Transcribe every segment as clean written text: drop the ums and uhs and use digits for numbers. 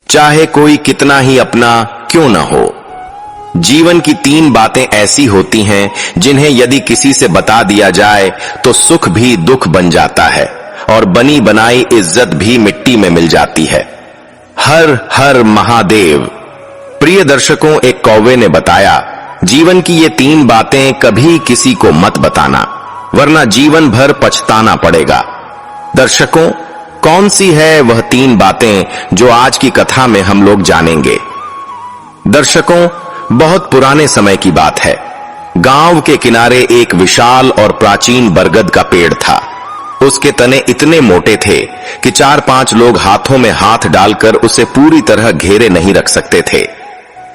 चाहे कोई कितना ही अपना क्यों न हो। जीवन की 3 बातें ऐसी होती हैं जिन्हें यदि किसी से बता दिया जाए तो सुख भी दुख बन जाता है और बनी बनाई इज्जत भी मिट्टी में मिल जाती है। हर हर महादेव। प्रिय दर्शकों, एक कौवे ने बताया, जीवन की ये 3 बातें कभी किसी को मत बताना, वरना जीवन भर पछताना पड़ेगा। दर्शकों, कौन सी है वह 3 बातें जो आज की कथा में हम लोग जानेंगे। दर्शकों, बहुत पुराने समय की बात है। गांव के किनारे एक विशाल और प्राचीन बरगद का पेड़ था। उसके तने इतने मोटे थे कि 4-5 लोग हाथों में हाथ डालकर उसे पूरी तरह घेरे नहीं रख सकते थे।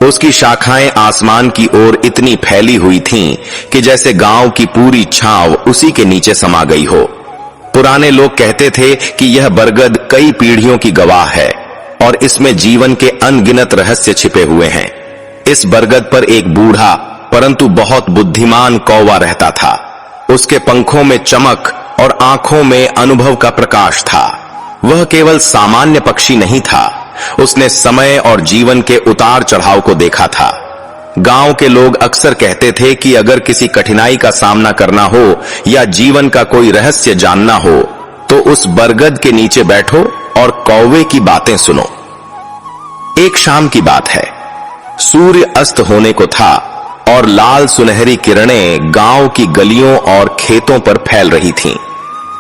उसकी शाखाएं आसमान की ओर इतनी फैली हुई थीं कि जैसे गांव की पूरी छांव उसी के नीचे समा गई हो। पुराने लोग कहते थे कि यह बरगद कई पीढ़ियों की गवाह है और इसमें जीवन के अनगिनत रहस्य छिपे हुए हैं। इस बरगद पर एक बूढ़ा परंतु बहुत बुद्धिमान कौवा रहता था। उसके पंखों में चमक और आंखों में अनुभव का प्रकाश था। वह केवल सामान्य पक्षी नहीं था, उसने समय और जीवन के उतार चढ़ाव को देखा था। गांव के लोग अक्सर कहते थे कि अगर किसी कठिनाई का सामना करना हो या जीवन का कोई रहस्य जानना हो तो उस बरगद के नीचे बैठो और कौवे की बातें सुनो। एक शाम की बात है। सूर्य अस्त होने को था और लाल सुनहरी किरणें गांव की गलियों और खेतों पर फैल रही थीं।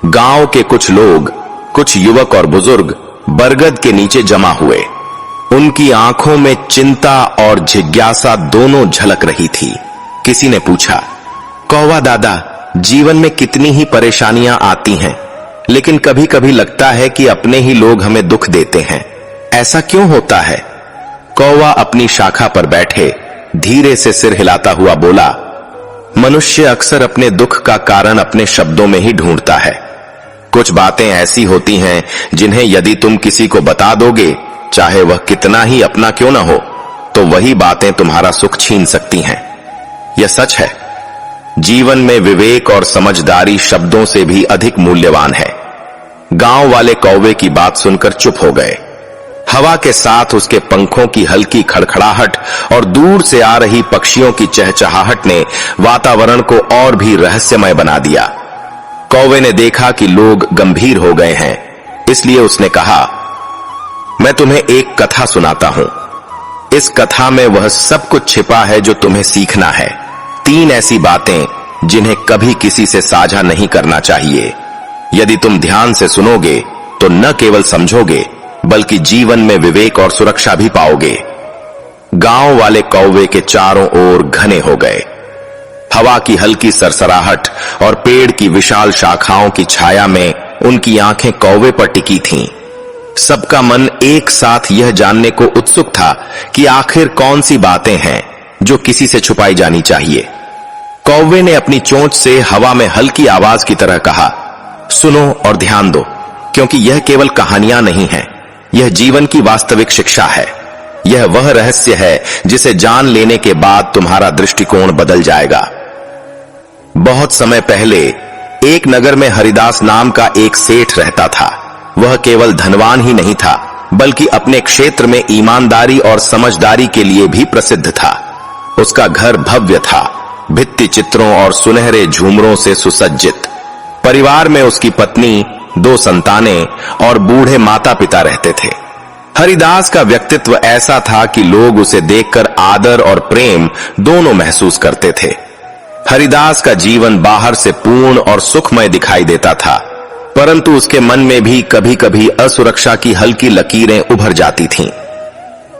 गांव के कुछ लोग, कुछ युवक और बुजुर्ग बरगद के नीचे जमा हुए। उनकी आंखों में चिंता और जिज्ञासा दोनों झलक रही थी। किसी ने पूछा, कौवा दादा, जीवन में कितनी ही परेशानियां आती हैं, लेकिन कभी कभी लगता है कि अपने ही लोग हमें दुख देते हैं, ऐसा क्यों होता है? कौवा अपनी शाखा पर बैठे धीरे से सिर हिलाता हुआ बोला, मनुष्य अक्सर अपने दुख का कारण अपने शब्दों में ही ढूंढता है। कुछ बातें ऐसी होती हैं जिन्हें यदि तुम किसी को बता दोगे, चाहे वह कितना ही अपना क्यों ना हो, तो वही बातें तुम्हारा सुख छीन सकती हैं। यह सच है। जीवन में विवेक और समझदारी शब्दों से भी अधिक मूल्यवान है। गांव वाले कौवे की बात सुनकर चुप हो गए। हवा के साथ उसके पंखों की हल्की खड़खड़ाहट और दूर से आ रही पक्षियों की चहचहाहट ने वातावरण को और भी रहस्यमय बना दिया। कौवे ने देखा कि लोग गंभीर हो गए हैं, इसलिए उसने कहा, मैं तुम्हें एक कथा सुनाता हूं। इस कथा में वह सब कुछ छिपा है जो तुम्हें सीखना है। 3 ऐसी बातें जिन्हें कभी किसी से साझा नहीं करना चाहिए। यदि तुम ध्यान से सुनोगे तो न केवल समझोगे बल्कि जीवन में विवेक और सुरक्षा भी पाओगे। गांव वाले कौवे के चारों ओर घने हो गए। हवा की हल्की सरसराहट और पेड़ की विशाल शाखाओं की छाया में उनकी आंखें कौवे पर टिकी थीं। सबका मन एक साथ यह जानने को उत्सुक था कि आखिर कौन सी बातें हैं जो किसी से छुपाई जानी चाहिए। कौवे ने अपनी चोंच से हवा में हल्की आवाज की तरह कहा, सुनो और ध्यान दो, क्योंकि यह केवल कहानियां नहीं हैं, यह जीवन की वास्तविक शिक्षा है। यह वह रहस्य है जिसे जान लेने के बाद तुम्हारा दृष्टिकोण बदल जाएगा। बहुत समय पहले एक नगर में हरिदास नाम का एक सेठ रहता था। वह केवल धनवान ही नहीं था, बल्कि अपने क्षेत्र में ईमानदारी और समझदारी के लिए भी प्रसिद्ध था। उसका घर भव्य था, भित्ति चित्रों और सुनहरे झूमरों से सुसज्जित। परिवार में उसकी पत्नी, 2 संतानें और बूढ़े माता पिता रहते थे। हरिदास का व्यक्तित्व ऐसा था कि लोग उसे देखकर आदर और प्रेम दोनों महसूस करते थे। हरिदास का जीवन बाहर से पूर्ण और सुखमय दिखाई देता था, परंतु उसके मन में भी कभी कभी असुरक्षा की हल्की लकीरें उभर जाती थीं।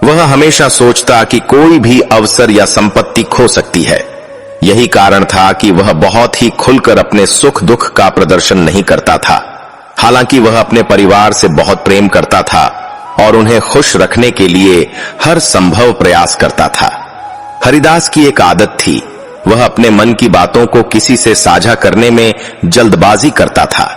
वह हमेशा सोचता कि कोई भी अवसर या संपत्ति खो सकती है। यही कारण था कि वह बहुत ही खुलकर अपने सुख दुख का प्रदर्शन नहीं करता था। हालांकि वह अपने परिवार से बहुत प्रेम करता था और उन्हें खुश रखने के लिए हर संभव प्रयास करता था। हरिदास की एक आदत थी, वह अपने मन की बातों को किसी से साझा करने में जल्दबाजी करता था।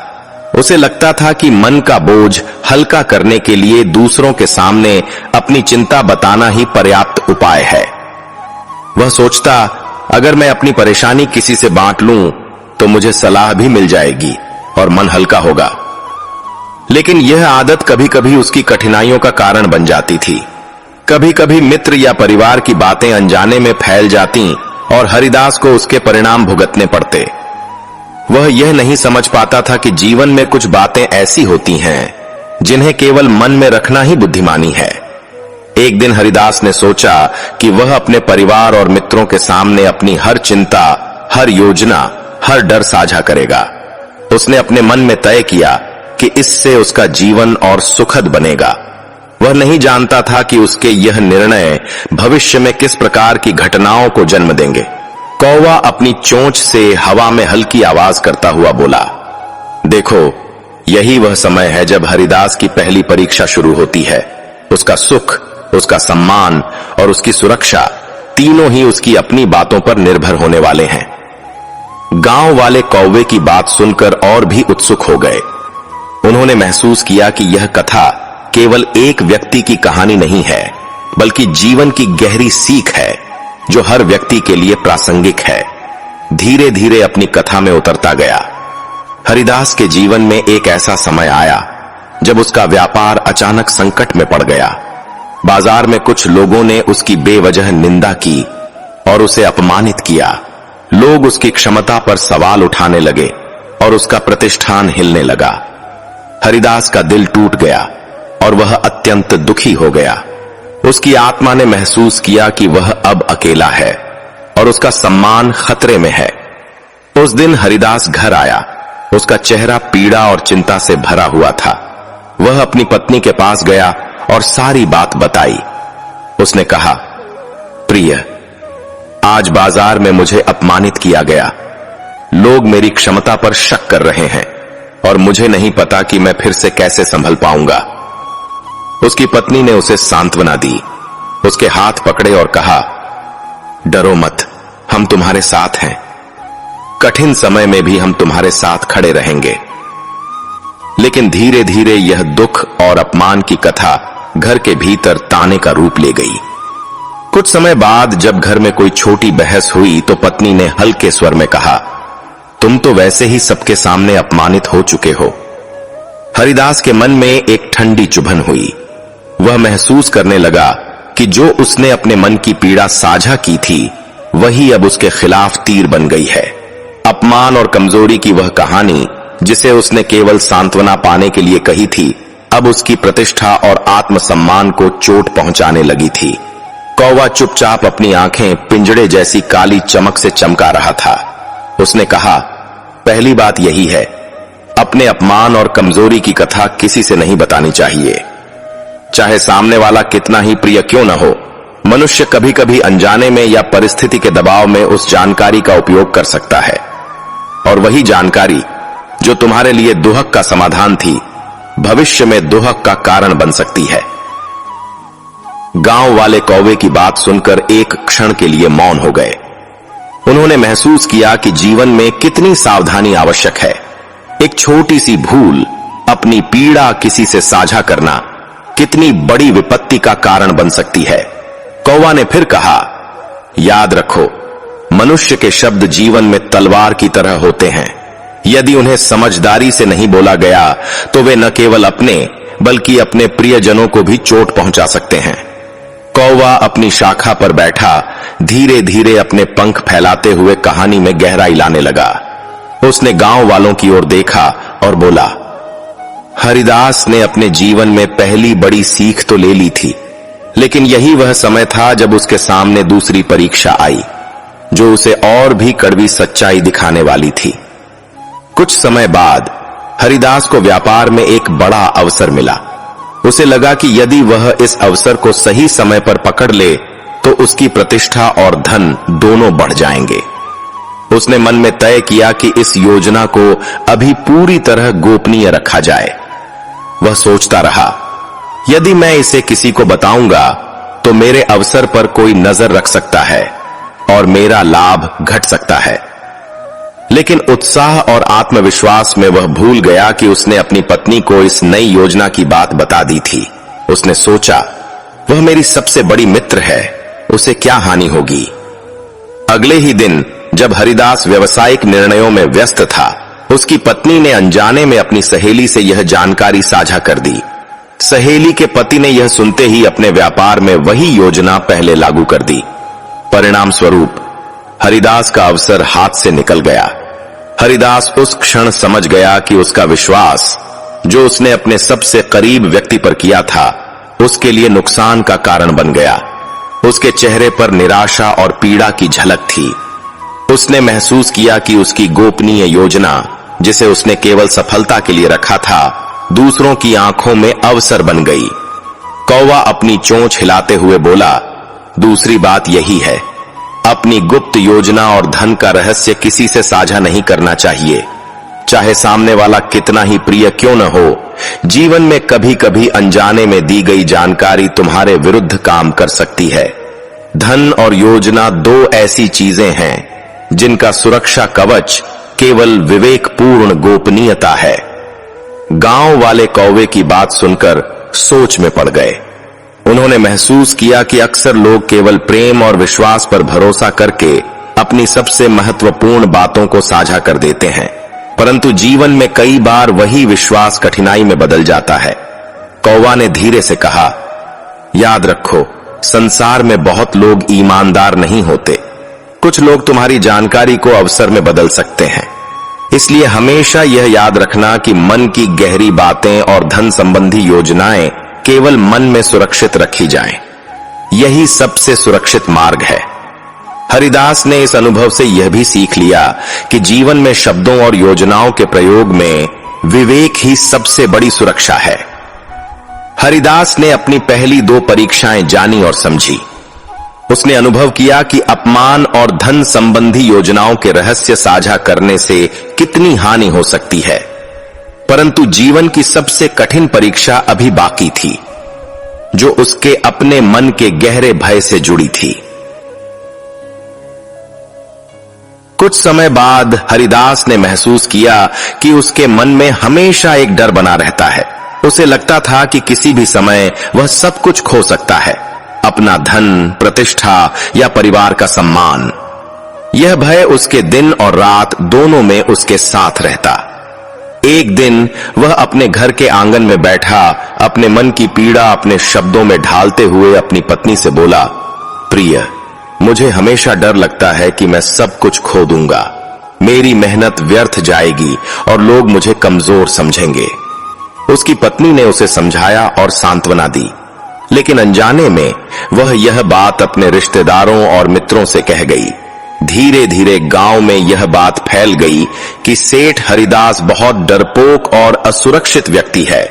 उसे लगता था कि मन का बोझ हल्का करने के लिए दूसरों के सामने अपनी चिंता बताना ही पर्याप्त उपाय है। वह सोचता, अगर मैं अपनी परेशानी किसी से बांट लूं तो मुझे सलाह भी मिल जाएगी और मन हल्का होगा। लेकिन यह आदत कभी कभी उसकी कठिनाइयों का कारण बन जाती थी। कभी कभी मित्र या परिवार की बातें अनजाने में फैल जाती और हरिदास को उसके परिणाम भुगतने पड़ते। वह यह नहीं समझ पाता था कि जीवन में कुछ बातें ऐसी होती हैं जिन्हें केवल मन में रखना ही बुद्धिमानी है। एक दिन हरिदास ने सोचा कि वह अपने परिवार और मित्रों के सामने अपनी हर चिंता, हर योजना, हर डर साझा करेगा। उसने अपने मन में तय किया कि इससे उसका जीवन और सुखद बनेगा। वह नहीं जानता था कि उसके यह निर्णय भविष्य में किस प्रकार की घटनाओं को जन्म देंगे। कौवा अपनी चोंच से हवा में हल्की आवाज करता हुआ बोला, देखो, यही वह समय है जब हरिदास की पहली परीक्षा शुरू होती है। उसका सुख, उसका सम्मान और उसकी सुरक्षा तीनों ही उसकी अपनी बातों पर निर्भर होने वाले हैं। गांव वाले कौवे की बात सुनकर और भी उत्सुक हो गए। उन्होंने महसूस किया कि यह कथा केवल एक व्यक्ति की कहानी नहीं है, बल्कि जीवन की गहरी सीख है जो हर व्यक्ति के लिए प्रासंगिक है। धीरे धीरे अपनी कथा में उतरता गया। हरिदास के जीवन में एक ऐसा समय आया जब उसका व्यापार अचानक संकट में पड़ गया। बाजार में कुछ लोगों ने उसकी बेवजह निंदा की और उसे अपमानित किया। लोग उसकी क्षमता पर सवाल उठाने लगे और उसका प्रतिष्ठान हिलने लगा। हरिदास का दिल टूट गया और वह अत्यंत दुखी हो गया। उसकी आत्मा ने महसूस किया कि वह अब अकेला है और उसका सम्मान खतरे में है। उस दिन हरिदास घर आया। उसका चेहरा पीड़ा और चिंता से भरा हुआ था। वह अपनी पत्नी के पास गया और सारी बात बताई। उसने कहा, प्रिय, आज बाजार में मुझे अपमानित किया गया। लोग मेरी क्षमता पर शक कर रहे हैं और मुझे नहीं पता कि मैं फिर से कैसे संभल पाऊंगा। उसकी पत्नी ने उसे सांत्वना दी, उसके हाथ पकड़े और कहा, डरो मत, हम तुम्हारे साथ हैं। कठिन समय में भी हम तुम्हारे साथ खड़े रहेंगे। लेकिन धीरे धीरे यह दुख और अपमान की कथा घर के भीतर ताने का रूप ले गई। कुछ समय बाद जब घर में कोई छोटी बहस हुई तो पत्नी ने हल्के स्वर में कहा, तुम तो वैसे ही सबके सामने अपमानित हो चुके हो। हरिदास के मन में एक ठंडी चुभन हुई। वह महसूस करने लगा कि जो उसने अपने मन की पीड़ा साझा की थी वही अब उसके खिलाफ तीर बन गई है। अपमान और कमजोरी की वह कहानी जिसे उसने केवल सांत्वना पाने के लिए कही थी, अब उसकी प्रतिष्ठा और आत्मसम्मान को चोट पहुंचाने लगी थी। कौवा चुपचाप अपनी आंखें पिंजड़े जैसी काली चमक से चमका रहा था। उसने कहा, पहली बात यही है, अपने अपमान और कमजोरी की कथा किसी से नहीं बतानी चाहिए। चाहे सामने वाला कितना ही प्रिय क्यों न हो, मनुष्य कभी कभी अनजाने में या परिस्थिति के दबाव में उस जानकारी का उपयोग कर सकता है, और वही जानकारी जो तुम्हारे लिए दुहक का समाधान थी, भविष्य में दुहक का कारण बन सकती है। गांव वाले कौवे की बात सुनकर एक क्षण के लिए मौन हो गए। उन्होंने महसूस किया कि जीवन में कितनी सावधानी आवश्यक है। एक छोटी सी भूल, अपनी पीड़ा किसी से साझा करना, कितनी बड़ी विपत्ति का कारण बन सकती है। कौवा ने फिर कहा, याद रखो, मनुष्य के शब्द जीवन में तलवार की तरह होते हैं। यदि उन्हें समझदारी से नहीं बोला गया तो वे न केवल अपने बल्कि अपने प्रियजनों को भी चोट पहुंचा सकते हैं। कौवा अपनी शाखा पर बैठा धीरे धीरे अपने पंख फैलाते हुए कहानी में गहराई लाने लगा। उसने गांव वालों की ओर देखा और बोला, हरिदास ने अपने जीवन में पहली बड़ी सीख तो ले ली थी, लेकिन यही वह समय था जब उसके सामने दूसरी परीक्षा आई, जो उसे और भी कड़वी सच्चाई दिखाने वाली थी। कुछ समय बाद हरिदास को व्यापार में एक बड़ा अवसर मिला। उसे लगा कि यदि वह इस अवसर को सही समय पर पकड़ ले तो उसकी प्रतिष्ठा और धन दोनों बढ़ जाएंगे। उसने मन में तय किया कि इस योजना को अभी पूरी तरह गोपनीय रखा जाए। वह सोचता रहा, यदि मैं इसे किसी को बताऊंगा तो मेरे अवसर पर कोई नजर रख सकता है और मेरा लाभ घट सकता है। लेकिन उत्साह और आत्मविश्वास में वह भूल गया कि उसने अपनी पत्नी को इस नई योजना की बात बता दी थी। उसने सोचा, वह मेरी सबसे बड़ी मित्र है, उसे क्या हानि होगी। अगले ही दिन जब हरिदास व्यावसायिक निर्णयों में व्यस्त था, उसकी पत्नी ने अनजाने में अपनी सहेली से यह जानकारी साझा कर दी। सहेली के पति ने यह सुनते ही अपने व्यापार में वही योजना पहले लागू कर दी। परिणाम स्वरूप हरिदास का अवसर हाथ से निकल गया। हरिदास उस क्षण समझ गया कि उसका विश्वास जो उसने अपने सबसे करीब व्यक्ति पर किया था, उसके लिए नुकसान का कारण बन गया। उसके चेहरे पर निराशा और पीड़ा की झलक थी। उसने महसूस किया कि उसकी गोपनीय योजना, जिसे उसने केवल सफलता के लिए रखा था, दूसरों की आंखों में अवसर बन गई। कौवा अपनी चोंच हिलाते हुए बोला, दूसरी बात यही है, अपनी गुप्त योजना और धन का रहस्य किसी से साझा नहीं करना चाहिए। चाहे सामने वाला कितना ही प्रिय क्यों न हो, जीवन में कभी कभी अनजाने में दी गई जानकारी तुम्हारे विरुद्ध काम कर सकती है। धन और योजना दो ऐसी चीजें हैं जिनका सुरक्षा कवच केवल विवेकपूर्ण गोपनीयता है। गांव वाले कौवे की बात सुनकर सोच में पड़ गए। उन्होंने महसूस किया कि अक्सर लोग केवल प्रेम और विश्वास पर भरोसा करके अपनी सबसे महत्वपूर्ण बातों को साझा कर देते हैं, परंतु जीवन में कई बार वही विश्वास कठिनाई में बदल जाता है। कौवा ने धीरे से कहा, याद रखो, संसार में बहुत लोग ईमानदार नहीं होते। कुछ लोग तुम्हारी जानकारी को अवसर में बदल सकते हैं। इसलिए हमेशा यह याद रखना कि मन की गहरी बातें और धन संबंधी योजनाएं केवल मन में सुरक्षित रखी जाएं। यही सबसे सुरक्षित मार्ग है। हरिदास ने इस अनुभव से यह भी सीख लिया कि जीवन में शब्दों और योजनाओं के प्रयोग में विवेक ही सबसे बड़ी सुरक्षा है। हरिदास ने अपनी पहली 2 परीक्षाएं जानी और समझी। उसने अनुभव किया कि अपमान और धन संबंधी योजनाओं के रहस्य साझा करने से कितनी हानि हो सकती है, परंतु जीवन की सबसे कठिन परीक्षा अभी बाकी थी, जो उसके अपने मन के गहरे भय से जुड़ी थी। कुछ समय बाद हरिदास ने महसूस किया कि उसके मन में हमेशा एक डर बना रहता है। उसे लगता था कि किसी भी समय वह सब कुछ खो सकता है, अपना धन, प्रतिष्ठा या परिवार का सम्मान। यह भय उसके दिन और रात दोनों में उसके साथ रहता। एक दिन वह अपने घर के आंगन में बैठा, अपने मन की पीड़ा अपने शब्दों में ढालते हुए अपनी पत्नी से बोला, प्रिय, मुझे हमेशा डर लगता है कि मैं सब कुछ खो दूंगा। मेरी मेहनत व्यर्थ जाएगी और लोग मुझे कमजोर समझेंगे। उसकी पत्नी ने उसे समझाया और सांत्वना दी, लेकिन अनजाने में वह यह बात अपने रिश्तेदारों और मित्रों से कह गई। धीरे धीरे गांव में यह बात फैल गई कि सेठ हरिदास बहुत डरपोक और असुरक्षित व्यक्ति है।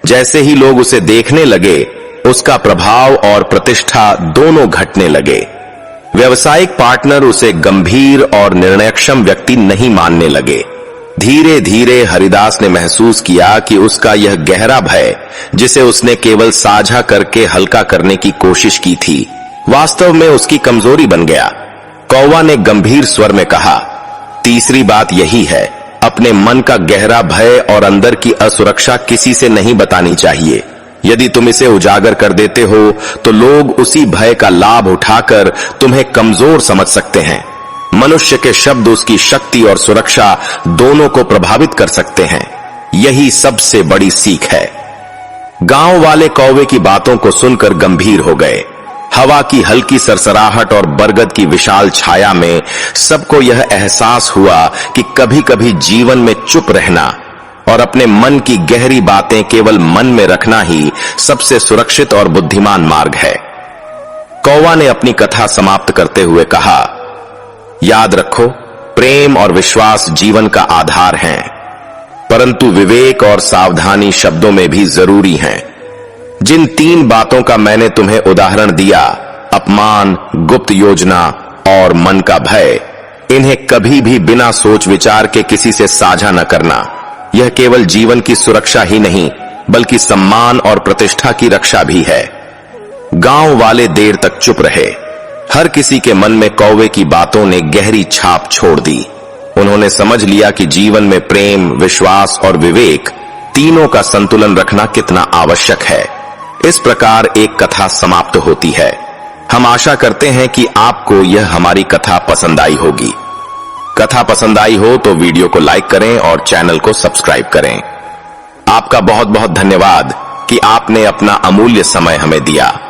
जैसे ही लोग उसे देखने लगे, उसका प्रभाव और प्रतिष्ठा दोनों घटने लगे। व्यावसायिक पार्टनर उसे गंभीर और निर्णयक्षम व्यक्ति नहीं मानने लगे। धीरे धीरे हरिदास ने महसूस किया कि उसका यह गहरा भय, जिसे उसने केवल साझा करके हल्का करने की कोशिश की थी, वास्तव में उसकी कमजोरी बन गया। कौवा ने गंभीर स्वर में कहा, तीसरी बात यही है, अपने मन का गहरा भय और अंदर की असुरक्षा किसी से नहीं बतानी चाहिए। यदि तुम इसे उजागर कर देते हो तो लोग उसी भय का लाभ उठाकर तुम्हें कमजोर समझ सकते हैं। मनुष्य के शब्द उसकी शक्ति और सुरक्षा दोनों को प्रभावित कर सकते हैं। यही सबसे बड़ी सीख है। गांव वाले कौवे की बातों को सुनकर गंभीर हो गए। हवा की हल्की सरसराहट और बरगद की विशाल छाया में सबको यह एहसास हुआ कि कभी कभी जीवन में चुप रहना और अपने मन की गहरी बातें केवल मन में रखना ही सबसे सुरक्षित और बुद्धिमान मार्ग है। कौवा ने अपनी कथा समाप्त करते हुए कहा, याद रखो, प्रेम और विश्वास जीवन का आधार हैं, परंतु विवेक और सावधानी शब्दों में भी जरूरी हैं। जिन 3 बातों का मैंने तुम्हें उदाहरण दिया, अपमान, गुप्त योजना और मन का भय, इन्हें कभी भी बिना सोच विचार के किसी से साझा न करना। यह केवल जीवन की सुरक्षा ही नहीं, बल्कि सम्मान और प्रतिष्ठा की रक्षा भी है। गांव वाले देर तक चुप रहे। हर किसी के मन में कौवे की बातों ने गहरी छाप छोड़ दी। उन्होंने समझ लिया कि जीवन में प्रेम, विश्वास और विवेक तीनों का संतुलन रखना कितना आवश्यक है। इस प्रकार एक कथा समाप्त होती है। हम आशा करते हैं कि आपको यह हमारी कथा पसंद आई होगी। कथा पसंद आई हो तो वीडियो को लाइक करें और चैनल को सब्सक्राइब करें। आपका बहुत बहुत धन्यवाद कि आपने अपना अमूल्य समय हमें दिया।